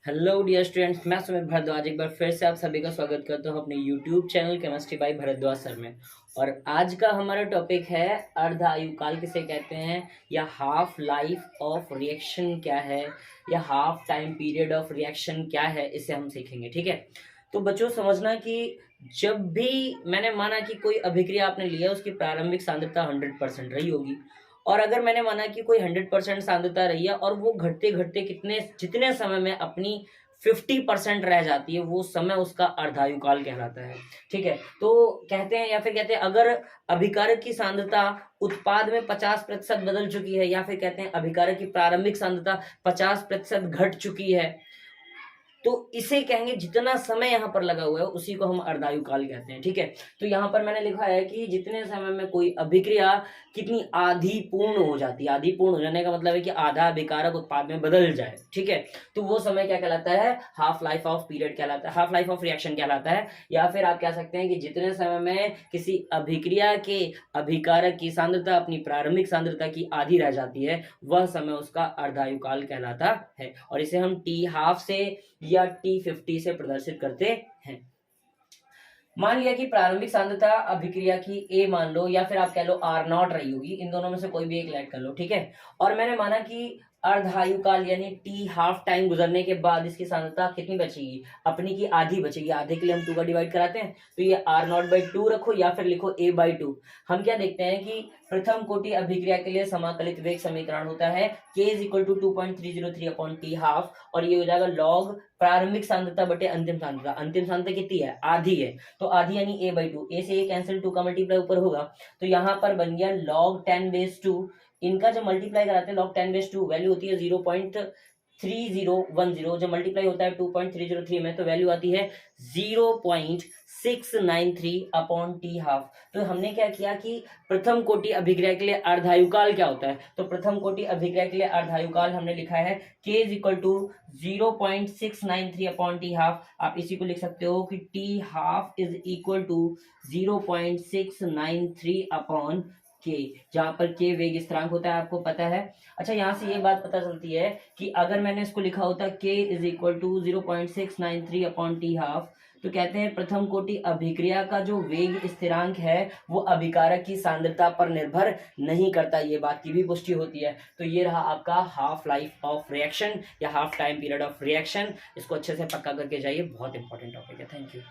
Hello dear students, मैं सुमित भारद्वाज एक बार फिर से आप सभी का स्वागत करता हूं अपने YouTube channel chemistry by Bharadwaj sir में। और आज का हमारा टॉपिक है अर्ध आयुकाल किसे कहते हैं, या हाफ लाइफ ऑफ रिएक्शन क्या है, या half time period of reaction क्या है, इसे हम सीखेंगे। ठीक है, तो बच्चों समझना कि जब भी मैंने माना कि कोई अभिक्रिया आपने लिया उसकी प्रारंभिक सांद्रता 100% रही होगी, और अगर मैंने माना कि कोई 100% सांद्रता रही है और वो घटते घटते जितने समय में अपनी 50% रह जाती है, वो समय उसका अर्धायुकाल कहलाता है। ठीक है, तो कहते हैं या फिर कहते हैं अगर अभिकारक की सांद्रता उत्पाद में 50% बदल चुकी है, या फिर कहते हैं अभिकारक की प्रारंभिक सांद्रता 50% घट चुकी है, तो इसे कहेंगे जितना समय यहाँ पर लगा हुआ है उसी को हम अर्धायुकाल कहते हैं। ठीक है, तो यहाँ पर मैंने लिखा है कि जितने समय में कोई अभिक्रिया कितनी आधी पूर्ण हो जाती है, आधी पूर्ण हो जाने का मतलब है कि आधा अभिकारक उत्पाद में बदल जाए। ठीक है, तो वो समय क्या कहलाता है, हाफ लाइफ ऑफ पीरियड कहलाता है, हाफ लाइफ ऑफ रिएक्शन कहलाता है। या फिर आप कह सकते हैं कि जितने समय में किसी अभिक्रिया के अभिकारक की सांद्रता अपनी प्रारंभिक सांद्रता की आधी रह जाती है, वह समय उसका अर्धायुकाल कहलाता है। और इसे हम टी हाफ से या T50 से प्रदर्शित करते हैं। मान लिया कि प्रारंभिक सांद्रता अभिक्रिया की A मान लो, या फिर आप कह लो R0 रही होगी, इन दोनों में से कोई भी एक लेट कर लो। ठीक है, और मैंने माना कि अर्धायुकाल यानी टी हाफ टाइम गुजरने के बाद इसकी सांद्रता कितनी बचेगी, अपनी की आधी बचेगी। आधे के लिए हम 2 का डिवाइड कराते हैं, तो ये R0/2 रखो या फिर लिखो A/2। हम क्या देखते हैं कि प्रथम कोटि अभिक्रिया के लिए समाकलित वेग समीकरण होता है K = 2.303/T हाफ, और ये हो जाएगा लॉग प्रारंभिक सांद्रता बटे अंतिम सांद्रता। अंतिम सांद्रता कितनी है, आधी है, तो आधी यानी A/2। A से ये कैंसिल, 2 का मल्टीप्लाई ऊपर होगा, तो यहाँ पर बन गया log 10/2। इनका जब मल्टीप्लाई कराते हैं log 10/2 वैल्यू होती है 0.3010। जब मल्टीप्लाई होता है 2.303 में तो वैल्यू आती है 0.693/T हाफ। तो हमने क्या किया कि प्रथम कोटि अभिक्रिया के लिए अर्धायुकाल क्या होता है, तो प्रथम कोटि अभिक्रिया के लिए अर्धायुकाल हमने लिखा है K = 0.693/T हाफ। आप इसी को लिख सकते हो कि T हाफ = 0.693/K, जहां पर K वेग स्थिरांक होता है, आपको पता है। अच्छा, यहां से ये बात पता चलती है कि अगर मैंने इसको लिखा होता K = 0.693/T हाफ, तो कहते हैं प्रथम कोटि अभिक्रिया का जो वेग स्थिरांक है वो अभिकारक की सांद्रता पर निर्भर नहीं करता, ये बात की भी पुष्टि होती है। तो ये रहा आपका हाफ लाइफ ऑफ रिएक्शन या half time period of reaction. इसको अच्छे से पक्का करके जाइए, बहुत इंपॉर्टेंट टॉपिक है। Thank you.